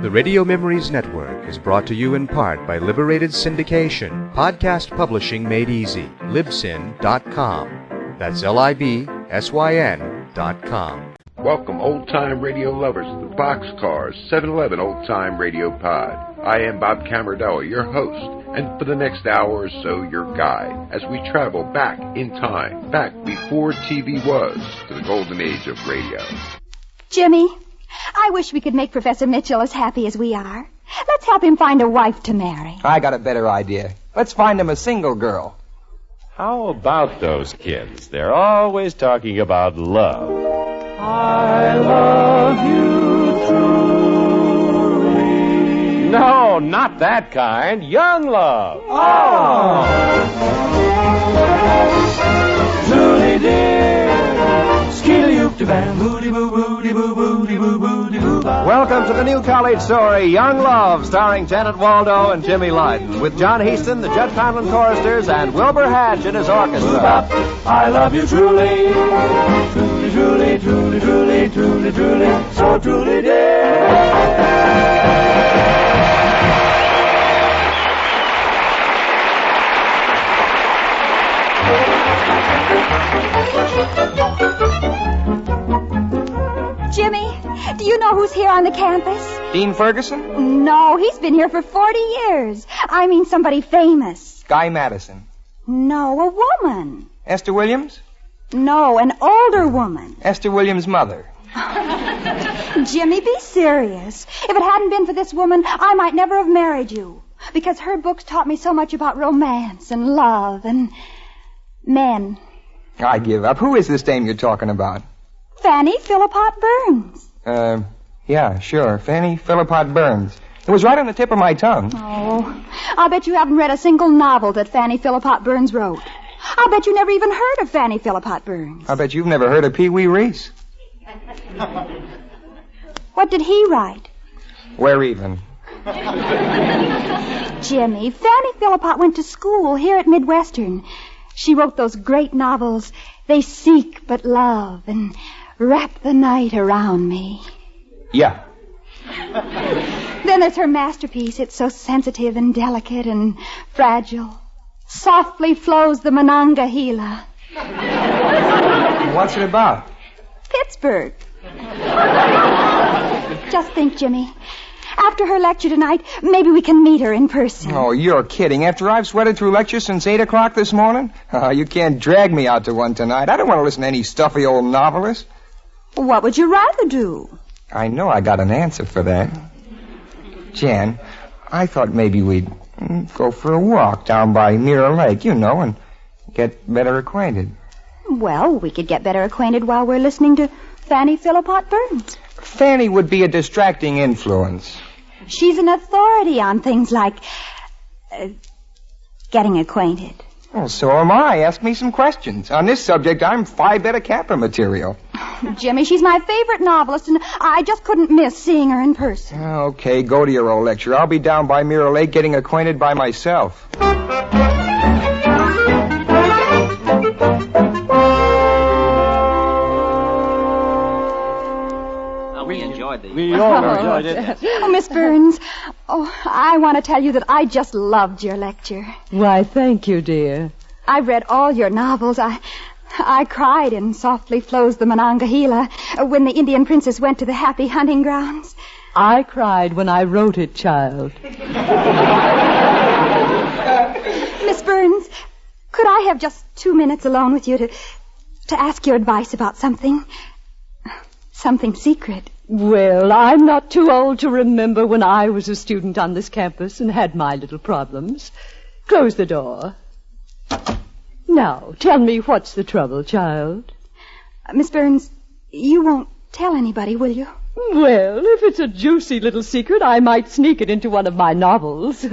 The Radio Memories Network is brought to you in part by Liberated Syndication, podcast publishing made easy, libsyn.com. That's LIBSYN.com. Welcome, old-time radio lovers, to the Boxcars 7-Eleven Old-Time Radio Pod. I am Bob Camardello, your host, and for the next hour or so, your guide, as we travel back in time, back before TV was, to the golden age of radio. Jimmy, I wish we could make Professor Mitchell as happy as we are. Let's help him find a wife to marry. I got a better idea. Let's find him a single girl. How about those kids? They're always talking about love. I love you truly. No, not that kind. Young love. Oh! Truly dear. Welcome to the new college story, Young Love, starring Janet Waldo and Jimmy Lydon, with John Heaston, the Judd Conlon Choristers, and Wilbur Hatch in his orchestra. I love you truly, truly, truly, truly, truly, truly, truly, so truly, dear. Jimmy, do you know who's here on the campus? Dean Ferguson? No, he's been here for 40 years. I mean somebody famous. Guy Madison? No, a woman. Esther Williams? No, an older woman. Esther Williams' mother. Jimmy, be serious. If it hadn't been for this woman, I might never have married you. Because her books taught me so much about romance and love and men. I give up. Who is this dame you're talking about? Fanny Phillipott Burns. Yeah, sure. Fanny Phillipott Burns. It was right on the tip of my tongue. Oh, I'll bet you haven't read a single novel that Fanny Phillipott Burns wrote. I'll bet you never even heard of Fanny Phillipott Burns. I bet you've never heard of Pee Wee Reese. What did he write? We're even. Jimmy, Fanny Phillipott went to school here at Midwestern. She wrote those great novels, They Seek But Love, and Wrap the Night Around Me. Yeah. Then there's her masterpiece. It's so sensitive and delicate and fragile. Softly Flows the Monongahela. What's it about? Pittsburgh. Just think, Jimmy. After her lecture tonight, maybe we can meet her in person. Oh, you're kidding. After I've sweated through lectures since 8 o'clock this morning? You can't drag me out to one tonight. I don't want to listen to any stuffy old novelist. What would you rather do? I know I got an answer for that. Jan, I thought maybe we'd go for a walk down by Mirror Lake, and get better acquainted. Well, we could get better acquainted while we're listening to Fanny Phillipott Burns. Fanny would be a distracting influence. She's an authority on things like getting acquainted. Well, so am I. Ask me some questions. On this subject, I'm Phi Beta Kappa material. Jimmy, she's my favorite novelist, and I just couldn't miss seeing her in person. Okay, go to your old lecture. I'll be down by Mirror Lake getting acquainted by myself. We all enjoyed it. Oh, Miss Burns. Oh, I want to tell you that I just loved your lecture. Why, thank you, dear. I've read all your novels. I cried in Softly Flows the Monongahela when the Indian princess went to the happy hunting grounds. I cried when I wrote it, child. Miss Burns, could I have just 2 minutes alone with you to ask your advice about something secret? Well, I'm not too old to remember when I was a student on this campus and had my little problems. Close the door. Now, tell me what's the trouble, child. Miss Burns, you won't tell anybody, will you? Well, if it's a juicy little secret, I might sneak it into one of my novels.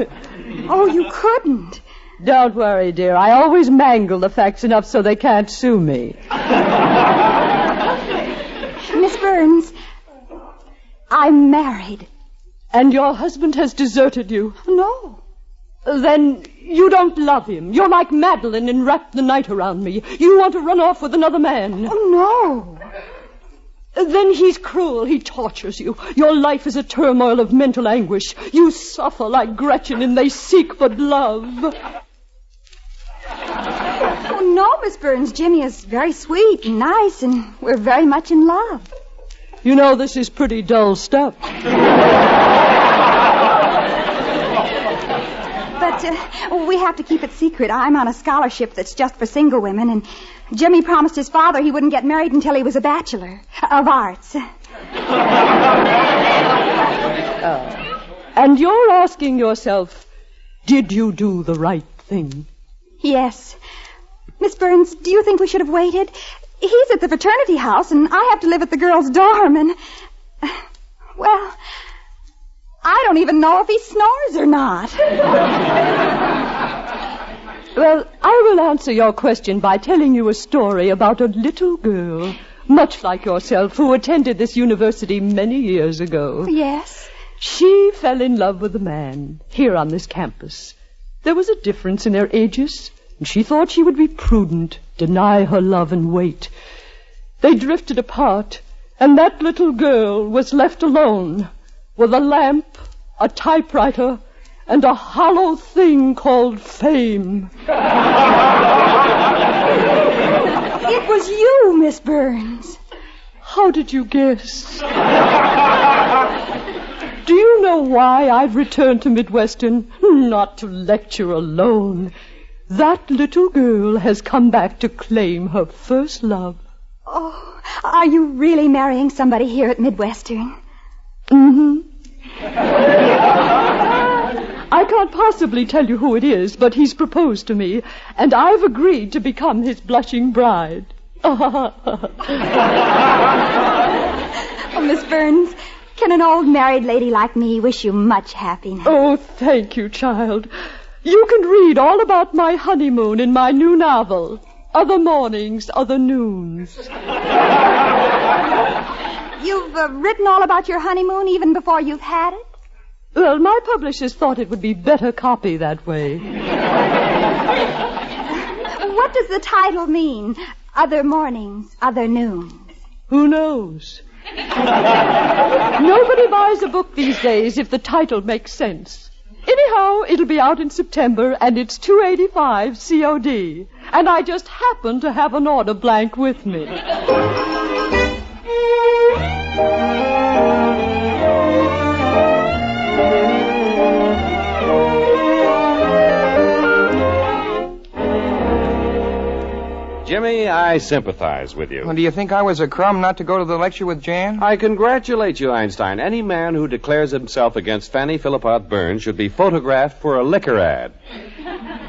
Oh, you couldn't. Don't worry, dear. I always mangle the facts enough so they can't sue me. Miss Burns, I'm married. And your husband has deserted you? No. Then you don't love him. You're like Madeline in Wrap the Night Around Me. You want to run off with another man. Oh, no. Then he's cruel. He tortures you. Your life is a turmoil of mental anguish. You suffer like Gretchen, and they seek but love. Oh, no, Miss Burns. Jimmy is very sweet and nice, and we're very much in love. You know, this is pretty dull stuff. But we have to keep it secret. I'm on a scholarship that's just for single women, and Jimmy promised his father he wouldn't get married until he was a bachelor of arts. And you're asking yourself, did you do the right thing? Yes. Miss Burns, do you think we should have waited? He's at the fraternity house, and I have to live at the girls' dorm, and... well, I don't even know if he snores or not. Well, I will answer your question by telling you a story about a little girl, much like yourself, who attended this university many years ago. Yes? She fell in love with a man here on this campus. There was a difference in their ages, and she thought she would be prudent, deny her love and wait. They drifted apart, and that little girl was left alone with a lamp, a typewriter, and a hollow thing called fame. It was you, Miss Burns. How did you guess? Do you know why I've returned to Midwestern? Not to lecture alone. That little girl has come back to claim her first love. Oh, are you really marrying somebody here at Midwestern? Mm-hmm. I can't possibly tell you who it is, but he's proposed to me, and I've agreed to become his blushing bride. Oh, Miss Burns, can an old married lady like me wish you much happiness? Oh, thank you, child. You can read all about my honeymoon in my new novel, Other Mornings, Other Noons. You've written all about your honeymoon even before you've had it? Well, my publishers thought it would be better copy that way. What does the title mean? Other Mornings, Other Noons. Who knows? Nobody buys a book these days if the title makes sense. Anyhow, it'll be out in September, and it's $2.85 COD. And I just happen to have an order blank with me. Jimmy, I sympathize with you. Well, do you think I was a crumb not to go to the lecture with Jan? I congratulate you, Einstein. Any man who declares himself against Fanny Philipot Burns should be photographed for a liquor ad.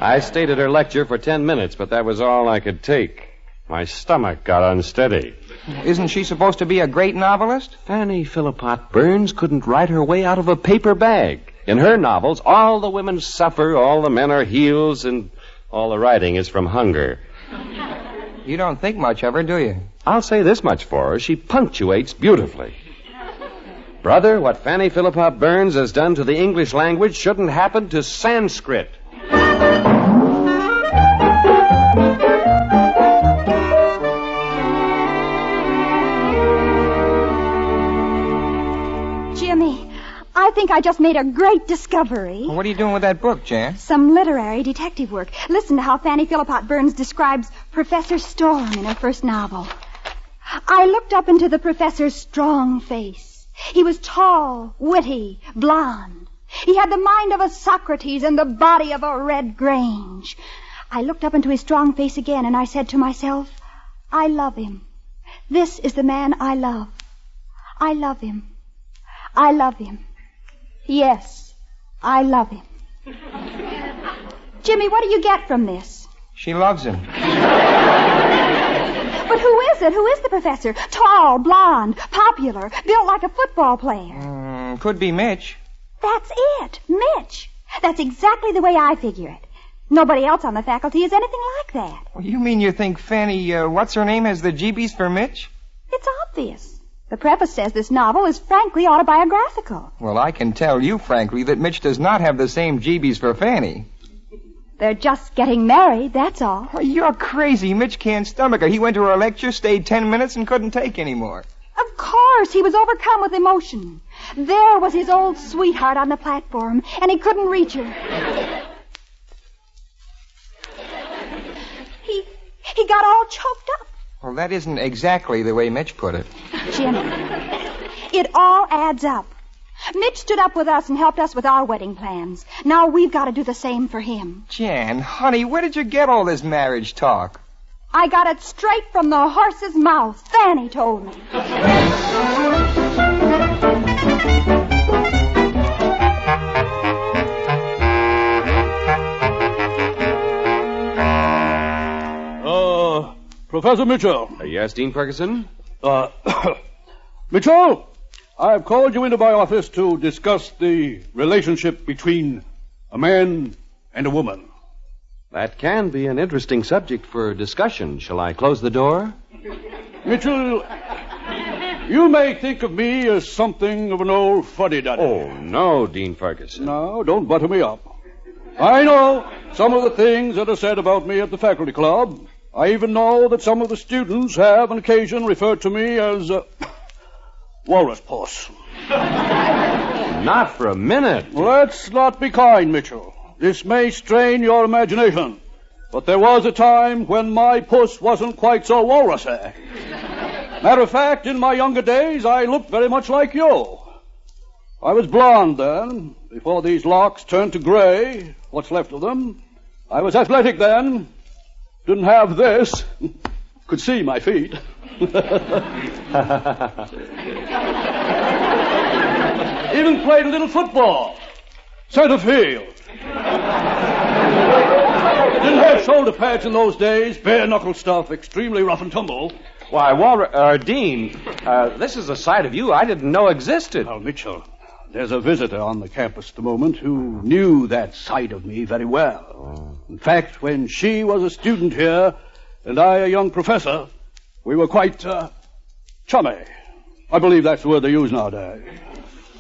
I stayed at her lecture for 10 minutes, but that was all I could take. My stomach got unsteady. Isn't she supposed to be a great novelist? Fanny Philipot Burns couldn't write her way out of a paper bag. In her novels, all the women suffer, all the men are heels, and all the writing is from hunger. You don't think much of her, do you? I'll say this much for her. She punctuates beautifully. Brother, what Fanny Philipot Burns has done to the English language shouldn't happen to Sanskrit. Jimmy, I think I just made a great discovery. Well, what are you doing with that book, Jan? Some literary detective work. Listen to how Fanny Philipot Burns describes Professor Storm in her first novel. I looked up into the professor's strong face. He was tall, witty, blonde. He had the mind of a Socrates and the body of a Red Grange. I looked up into his strong face again, and I said to myself, I love him. This is the man I love. I love him. I love him. Yes, I love him. Jimmy, what do you get from this? She loves him. But who is it? Who is the professor? Tall, blonde, popular, built like a football player. Could be Mitch. That's it, Mitch. That's exactly the way I figure it. Nobody else on the faculty is anything like that. Well, you mean you think Fanny, what's her name, has the GBs for Mitch? It's obvious. The preface says this novel is frankly autobiographical. Well, I can tell you frankly that Mitch does not have the same GBs for Fanny. They're just getting married, that's all. Well, you're crazy. Mitch can't stomach her. He went to her lecture, stayed 10 minutes, and couldn't take any more. Of course, he was overcome with emotion. There was his old sweetheart on the platform, and he couldn't reach her. He got all choked up. Well, that isn't exactly the way Mitch put it. Jimmy, it all adds up. Mitch stood up with us and helped us with our wedding plans. Now we've got to do the same for him. Jan, honey, where did you get all this marriage talk? I got it straight from the horse's mouth. Fanny told me. Professor Mitchell. Yes, Dean Ferguson? Mitchell, I've called you into my office to discuss the relationship between a man and a woman. That can be an interesting subject for discussion. Shall I close the door? Mitchell, you may think of me as something of an old fuddy-duddy. Oh, no, Dean Ferguson. No, don't butter me up. I know some of the things that are said about me at the faculty club. I even know that some of the students have on occasion referred to me as Walrus Puss. Not for a minute. Let's not be kind, Mitchell. This may strain your imagination, but there was a time when my puss wasn't quite so walrusy. Matter of fact, in my younger days, I looked very much like you. I was blonde then, before these locks turned to gray, what's left of them. I was athletic then. Didn't have this. Could see my feet. Even played a little football. Center field. Didn't have shoulder pads in those days. Bare knuckle stuff. Extremely rough and tumble. Why, Dean, this is a side of you I didn't know existed. Well, Mitchell, there's a visitor on the campus at the moment who knew that side of me very well. In fact, when she was a student here and I a young professor, we were quite chummy. I believe that's the word they use nowadays.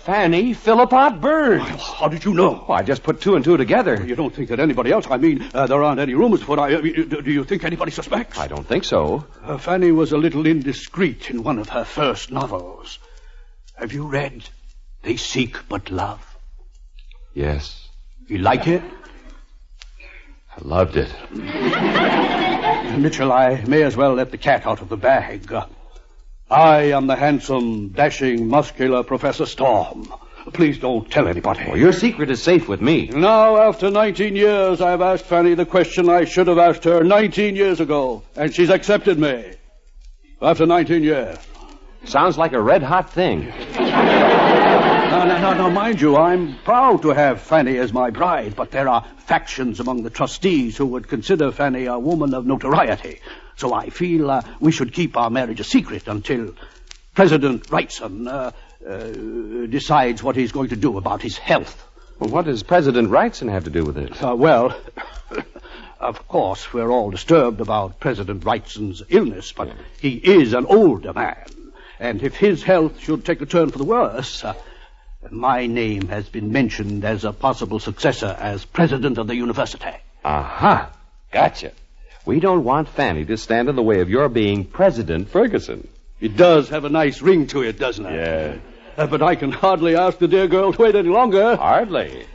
Fanny Philipot Burns. How did you know? Well, I just put two and two together. You don't think that anybody else? I mean, there aren't any rumors afoot. Do you think anybody suspects? I don't think so. Fanny was a little indiscreet in one of her first novels. Have you read They Seek But Love? Yes. You like it? I loved it. Mitchell, I may as well let the cat out of the bag. I am the handsome, dashing, muscular Professor Storm. Please don't tell anybody. Well, your secret is safe with me. Now, after 19 years, I've asked Fanny the question I should have asked her 19 years ago, and she's accepted me. After 19 years. Sounds like a red-hot thing. Now, mind you, I'm proud to have Fanny as my bride, but there are factions among the trustees who would consider Fanny a woman of notoriety. So I feel we should keep our marriage a secret until President Wrightson decides what he's going to do about his health. Well, what does President Wrightson have to do with it? Well, of course, we're all disturbed about President Wrightson's illness, but he is an older man. And if his health should take a turn for the worse, my name has been mentioned as a possible successor as president of the university. Aha! Gotcha. We don't want Fanny to stand in the way of your being President Ferguson. It does have a nice ring to it, doesn't it? Yeah. But I can hardly ask the dear girl to wait any longer. Hardly.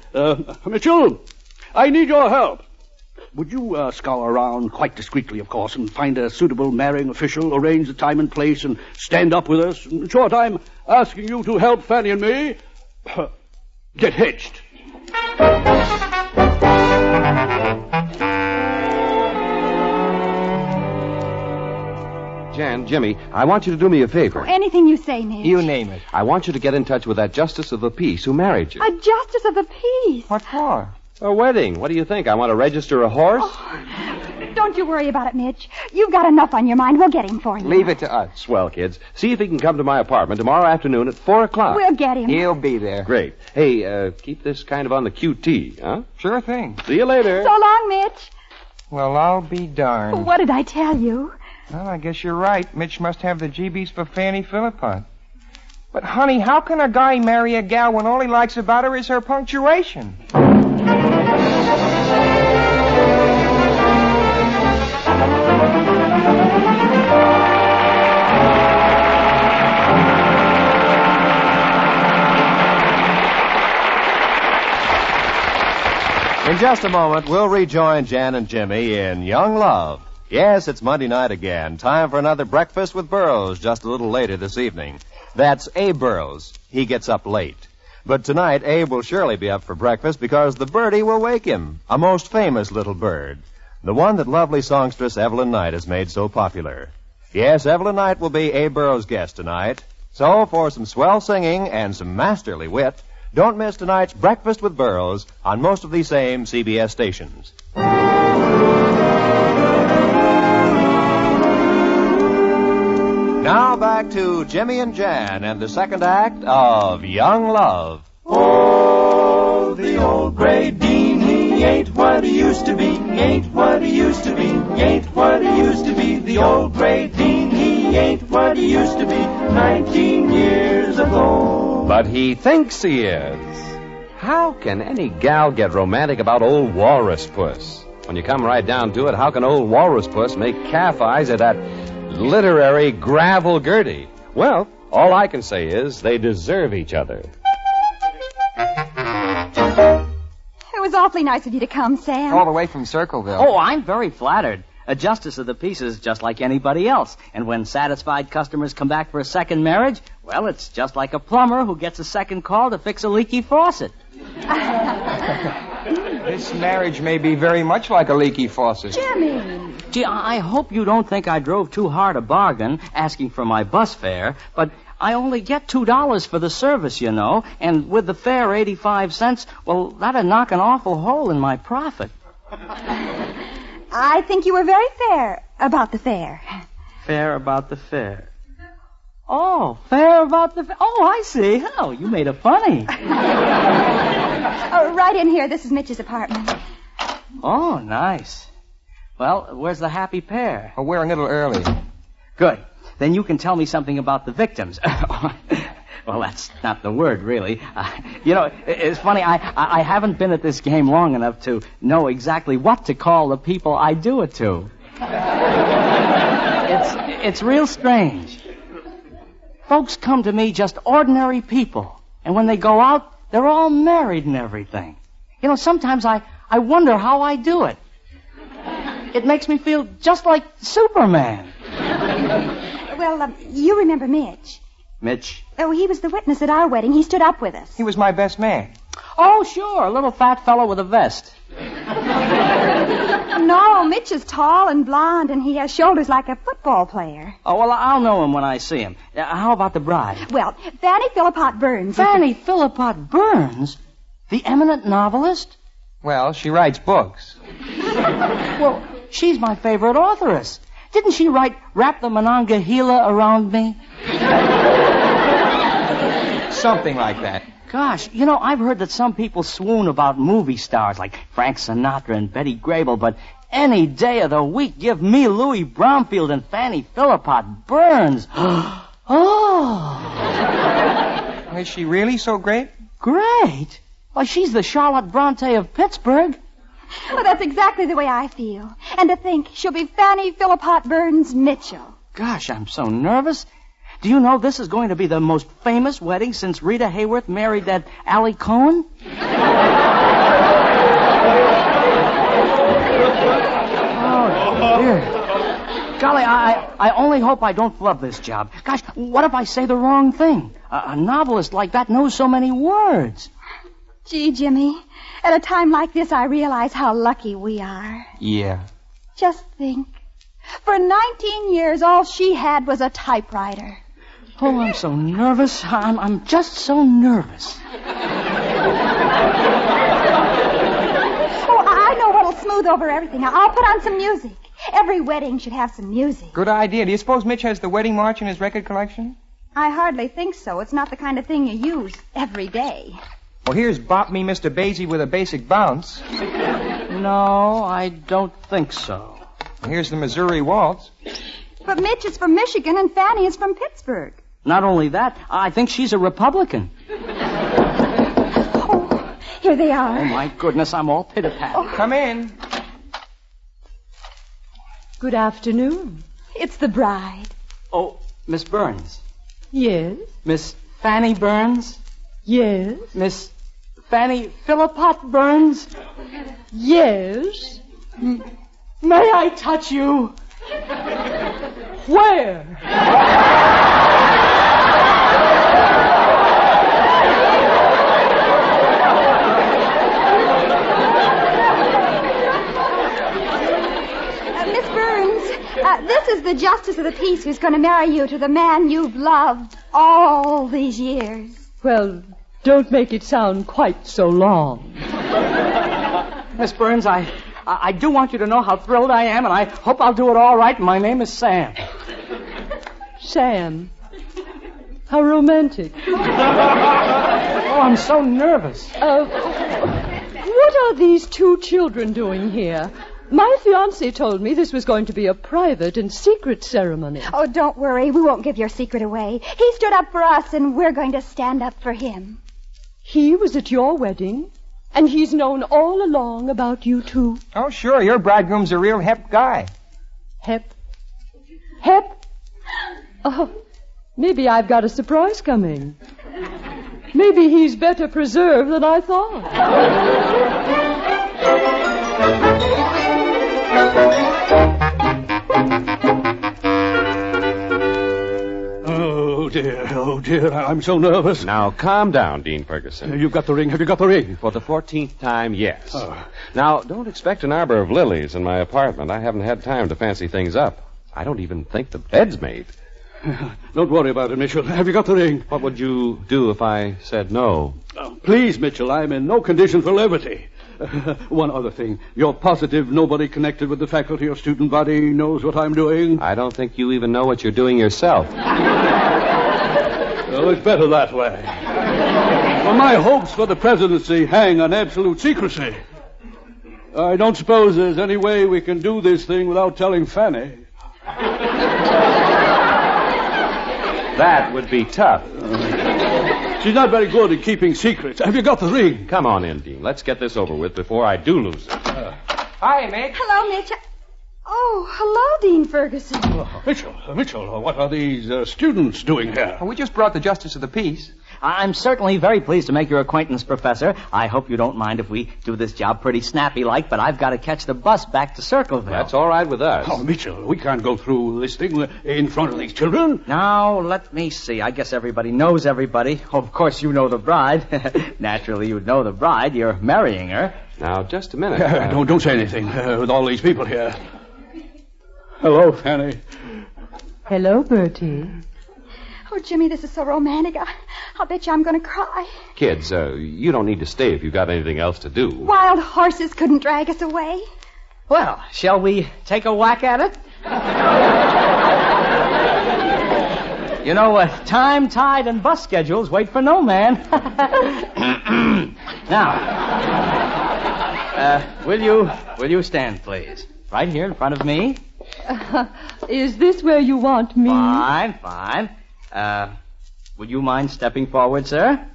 Mitchell, I need your help. Would you scour around, quite discreetly, of course, and find a suitable marrying official, arrange the time and place, and stand up with us? In short, I'm asking you to help Fanny and me get hitched. Jan, Jimmy, I want you to do me a favor. Anything you say, Mitch. You name it. I want you to get in touch with that justice of the peace who married you. A justice of the peace. What for? A wedding. What do you think? I want to register a horse? Oh, don't you worry about it, Mitch. You've got enough on your mind. We'll get him for you. Leave it to us. Swell, kids. See if he can come to my apartment tomorrow afternoon at 4 o'clock. We'll get him. He'll be there. Great. Hey, keep this kind of on the QT, huh? Sure thing. See you later. So long, Mitch. Well, I'll be darned. What did I tell you? Well, I guess you're right. Mitch must have the GBs for Fanny Philipot. But, honey, how can a guy marry a gal when all he likes about her is her punctuation? In just a moment, we'll rejoin Jan and Jimmy in Young Love. Yes, it's Monday night again. Time for another Breakfast with Burroughs just a little later this evening. That's Abe Burroughs. He gets up late. But tonight, Abe will surely be up for breakfast because the birdie will wake him. A most famous little bird. The one that lovely songstress Evelyn Knight has made so popular. Yes, Evelyn Knight will be Abe Burroughs' guest tonight. So, for some swell singing and some masterly wit, don't miss tonight's Breakfast with Burroughs on most of these same CBS stations. Now back to Jimmy and Jan and the second act of Young Love. Oh, the old gray dean, he ain't what he used to be. He ain't what he used to be. He ain't what he used to be. The old gray dean, he ain't what he used to be 19 years ago. But he thinks he is. How can any gal get romantic about old Walrus Puss? When you come right down to it, how can old Walrus Puss make calf eyes at that literary gravel Gertie? Well, all I can say is they deserve each other. It was awfully nice of you to come, Sam. All the way from Circleville. Oh, I'm very flattered. A justice of the peace is just like anybody else. And when satisfied customers come back for a second marriage, well, it's just like a plumber who gets a second call to fix a leaky faucet. This marriage may be very much like a leaky faucet. Jimmy. Gee, I hope you don't think I drove too hard a bargain asking for my bus fare, but I only get $2 for the service, you know, and with the fare 85 cents, well, that'd knock an awful hole in my profit. I think you were very fair about the fare. Fair about the fare. Oh, fair about the fare. Oh, I see. Oh, you made it funny. Right in here. This is Mitch's apartment. Oh, nice. Well, where's the happy pair? Oh, we're a little early. Good. Then you can tell me something about the victims. Well, that's not the word, really. You know, it's funny. I haven't been at this game long enough to know exactly what to call the people I do it to. It's real strange. Folks come to me just ordinary people, and when they go out, they're all married and everything. You know, sometimes I wonder how I do it. It makes me feel just like Superman. Well, you remember Mitch. Mitch? Oh, he was the witness at our wedding. He stood up with us. He was my best man. Oh, sure, a little fat fellow with a vest. No, Mitch is tall and blond, and he has shoulders like a football player. Oh, well, I'll know him when I see him. How about the bride? Well, Fanny Philippot Burns. Fanny Philippot Burns? The eminent novelist? Well, she writes books. Well, she's my favorite authoress. Didn't she write Wrap the Monongahela Around Me? Something like that. Gosh, you know, I've heard that some people swoon about movie stars like Frank Sinatra and Betty Grable, but any day of the week, give me Louis Bromfield and Fanny Philippot Burns. Oh. Is she really so great? Great? Why, she's the Charlotte Bronte of Pittsburgh. Well, that's exactly the way I feel. And to think she'll be Fanny Philippot Burns Mitchell. Gosh, I'm so nervous. Do you know this is going to be the most famous wedding since Rita Hayworth married that Allie Cohen? Oh, dear. Golly, I only hope I don't flub this job. Gosh, what if I say the wrong thing? A novelist like that knows so many words. Gee, Jimmy, at a time like this, I realize how lucky we are. Yeah. Just think. For 19 years, all she had was a typewriter. Oh, I'm so nervous. I'm just so nervous. Oh, I know what'll smooth over everything. I'll put on some music. Every wedding should have some music. Good idea. Do you suppose Mitch has the wedding march in his record collection? I hardly think so. It's not the kind of thing you use every day. Well, here's Bop Me, Mr. Basie with a basic bounce. No, I don't think so. Well, here's the Missouri Waltz. But Mitch is from Michigan and Fanny is from Pittsburgh. Not only that, I think she's a Republican. Oh, here they are. Oh, my goodness, I'm all pit-a-pat. Oh. Come in. Good afternoon. It's the bride. Oh, Miss Burns. Yes? Miss Fanny Burns. Yes? Miss Fanny Philipot Burns? Yes? May I touch you? Where? Miss Burns, this is the justice of the peace who's going to marry you to the man you've loved all these years. Well, don't make it sound quite so long. Miss Burns, I do want you to know how thrilled I am, and I hope I'll do it all right. My name is Sam. Sam. How romantic. Oh, I'm so nervous. What are these two children doing here? My fiancé told me this was going to be a private and secret ceremony. Oh, don't worry. We won't give your secret away. He stood up for us, and we're going to stand up for him. He was at your wedding, and he's known all along about you two. Oh, sure. Your bridegroom's a real hep guy. Hep? Hep? Oh, maybe I've got a surprise coming. Maybe he's better preserved than I thought. Oh, dear, I'm so nervous. Now, calm down, Dean Ferguson. You've got the ring. Have you got the ring? For the 14th time, yes. Oh. Now, don't expect an arbor of lilies in my apartment. I haven't had time to fancy things up. I don't even think the bed's made. Don't worry about it, Mitchell. Have you got the ring? What would you do if I said no? Please, Mitchell, I'm in no condition for levity. One other thing. You're positive nobody connected with the faculty or student body knows what I'm doing? I don't think you even know what you're doing yourself. Well, it's better that way. Well, my hopes for the presidency hang on absolute secrecy. I don't suppose there's any way we can do this thing without telling Fanny. That would be tough. She's not very good at keeping secrets. Have you got the ring? Come on in, Dean. Let's get this over with before I do lose it. Hi, Mitch. Hello, Mitch. Oh, hello, Dean Ferguson. Mitchell, what are these students doing here? We just brought the justice of the peace. I'm certainly very pleased to make your acquaintance, Professor. I hope you don't mind if we do this job pretty snappy-like, but I've got to catch the bus back to Circleville. That's all right with us. Oh, Mitchell, we can't go through this thing in front of these children. Now, let me see. I guess everybody knows everybody. Of course, you know the bride. Naturally, you'd know the bride. You're marrying her. Now, just a minute. Don't say anything with all these people here. Hello, Fanny. Hello, Bertie. Oh, Jimmy, this is so romantic. I'll bet you I'm going to cry. Kids, you don't need to stay if you've got anything else to do. Wild horses couldn't drag us away. Well, shall we take a whack at it? You know, time, tide, and bus schedules wait for no man. Now, will you stand, please? Right here in front of me. Is this where you want me? Fine. Would you mind stepping forward, sir?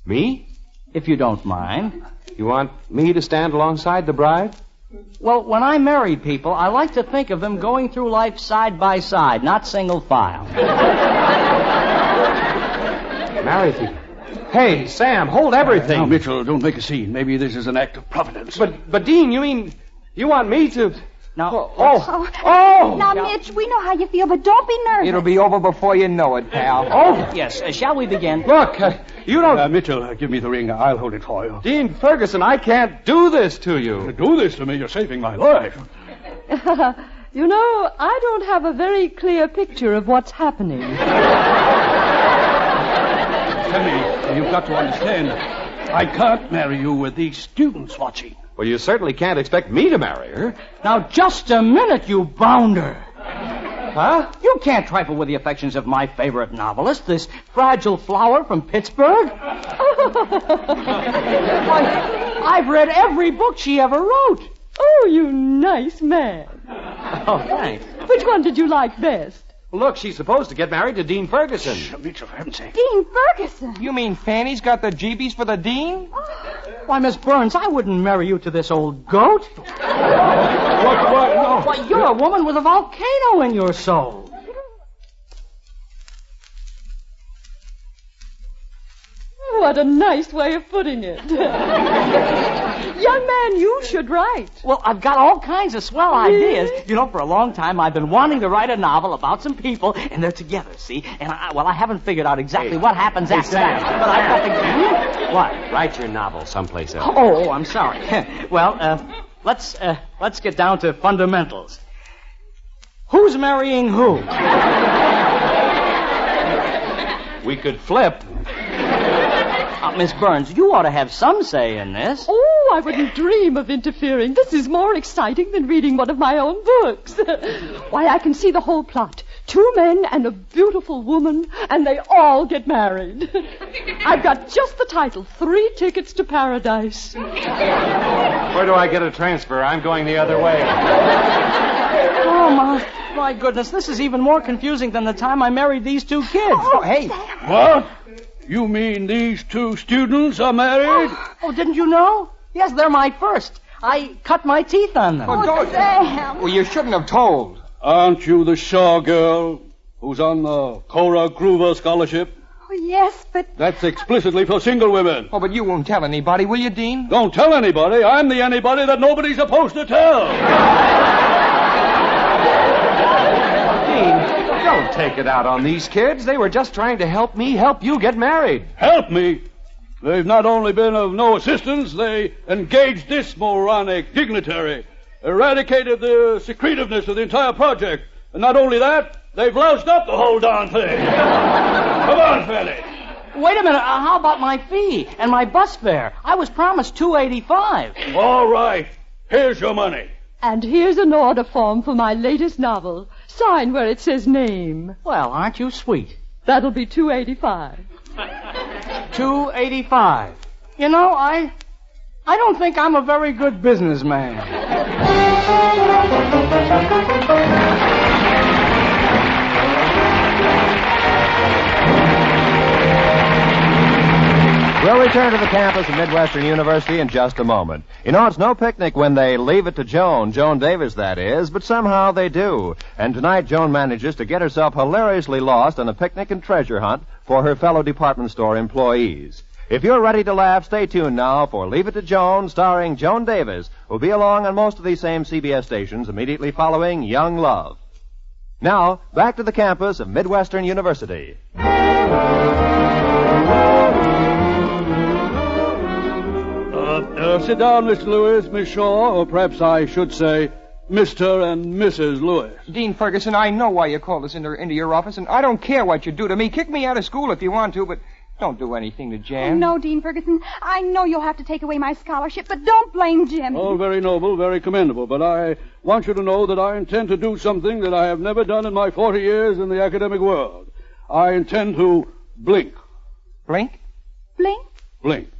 Me? If you don't mind. You want me to stand alongside the bride? Well, when I marry people, I like to think of them going through life side by side, not single file. Marry people. Hey, Sam, hold everything. Now, Mitchell, don't make a scene. Maybe this is an act of providence. But Dean, you mean you want me to... Now, Now, Mitch, we know how you feel, but don't be nervous. It'll be over before you know it, pal. Oh, yes. Shall we begin? Look, you don't... Mitchell, give me the ring. I'll hold it for you. Dean Ferguson, I can't do this to you. Do this to me. You're saving my life. You know, I don't have a very clear picture of what's happening. Fanny, you've got to understand. I can't marry you with these students watching. Well, you certainly can't expect me to marry her. Now, just a minute, you bounder. Huh? You can't trifle with the affections of my favorite novelist, this fragile flower from Pittsburgh. I've read every book she ever wrote. Oh, you nice man. Oh, thanks. Which one did you like best? Look, she's supposed to get married to Dean Ferguson. Mitchell, for heaven's sake. Dean Ferguson. You mean Fanny's got the jeebies for the dean? Why, Miss Burns, I wouldn't marry you to this old goat. What? Why, you're a woman with a volcano in your soul. What a nice way of putting it. Young man, you should write. Well, I've got all kinds of swell ideas. You know, for a long time I've been wanting to write a novel about some people, and they're together, see? And I haven't figured out exactly what happens after that. But I've got to... What? Write your novel someplace else. Oh, I'm sorry. Well, let's get down to fundamentals. Who's marrying who? We could flip. Miss Burns, you ought to have some say in this. Oh, I wouldn't dream of interfering. This is more exciting than reading one of my own books. Why, I can see the whole plot. 2 men and a beautiful woman, and they all get married. I've got just the title, 3 Tickets to Paradise. Where do I get a transfer? I'm going the other way. Oh, my goodness, this is even more confusing than the time I married these 2 kids. Oh, hey. What? You mean these 2 students are married? Oh, didn't you know? Yes, they're my first. I cut my teeth on them. Sam. Well, you shouldn't have told. Aren't you the Shaw girl who's on the Cora Groover scholarship? Oh, yes, but... That's explicitly for single women. Oh, but you won't tell anybody, will you, Dean? Don't tell anybody. I'm the anybody that nobody's supposed to tell. Dean, don't take it out on these kids. They were just trying to help me help you get married. Help me? They've not only been of no assistance, they engaged this moronic dignitary, eradicated the secretiveness of the entire project. And not only that, they've loused up the whole darn thing. Come on, Fanny. Wait a minute. How about my fee and my bus fare? I was promised $2.85. All right. Here's your money. And here's an order form for my latest novel. Sign where it says name. Well, aren't you sweet? That'll be $2.85. $2.85. You know, I don't think I'm a very good businessman. We'll return to the campus of Midwestern University in just a moment. You know, it's no picnic when they leave it to Joan Davis, that is, but somehow they do. And tonight, Joan manages to get herself hilariously lost on a picnic and treasure hunt for her fellow department store employees. If you're ready to laugh, stay tuned now for Leave It to Joan, starring Joan Davis, who'll be along on most of these same CBS stations immediately following Young Love. Now, back to the campus of Midwestern University. Sit down, Mr. Lewis, Miss Shaw, or perhaps I should say Mr. and Mrs. Lewis. Dean Ferguson, I know why you called us into your office, and I don't care what you do to me. Kick me out of school if you want to, but don't do anything to Jan. Oh, no, Dean Ferguson. I know you'll have to take away my scholarship, but don't blame Jimmy. Oh, very noble, very commendable, but I want you to know that I intend to do something that I have never done in my 40 years in the academic world. I intend to blink. Blink? Blink? Blink.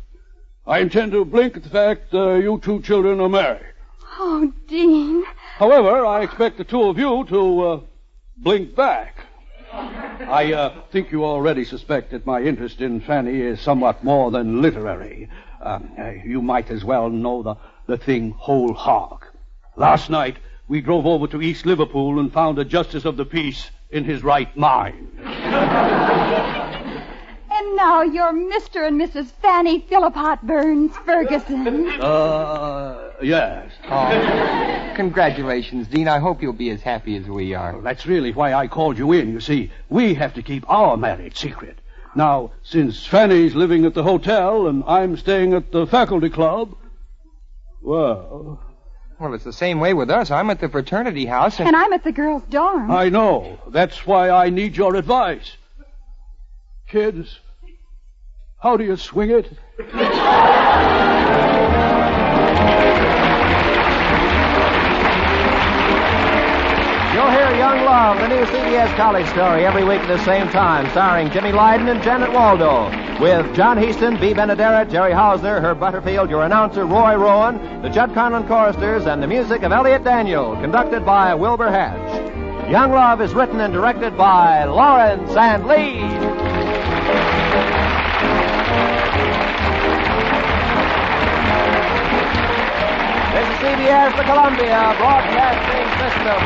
I intend to blink at the fact you 2 children are married. Oh, Dean. However, I expect the 2 of you to blink back. I think you already suspect that my interest in Fanny is somewhat more than literary. You might as well know the thing whole hog. Last night, we drove over to East Liverpool and found a justice of the peace in his right mind. And now you're Mr. and Mrs. Fanny Philipot Burns Ferguson. Yes. Oh, congratulations, Dean. I hope you'll be as happy as we are. Well, that's really why I called you in. You see, we have to keep our marriage secret. Now, since Fanny's living at the hotel and I'm staying at the faculty club, well... Well, it's the same way with us. I'm at the fraternity house And I'm at the girls' dorm. I know. That's why I need your advice. Kids, how do you swing it? You'll hear Young Love, the new CBS college story, every week at the same time, starring Jimmy Lydon and Janet Waldo, with John Heaston, Bea Benaderet, Jerry Hausner, Herb Butterfield, your announcer Roy Rowan, the Judd Conlon choristers, and the music of Elliot Daniel, conducted by Wilbur Hatch. Young Love is written and directed by Lawrence and Lee. This is CBS, the Columbia Broadcasting System.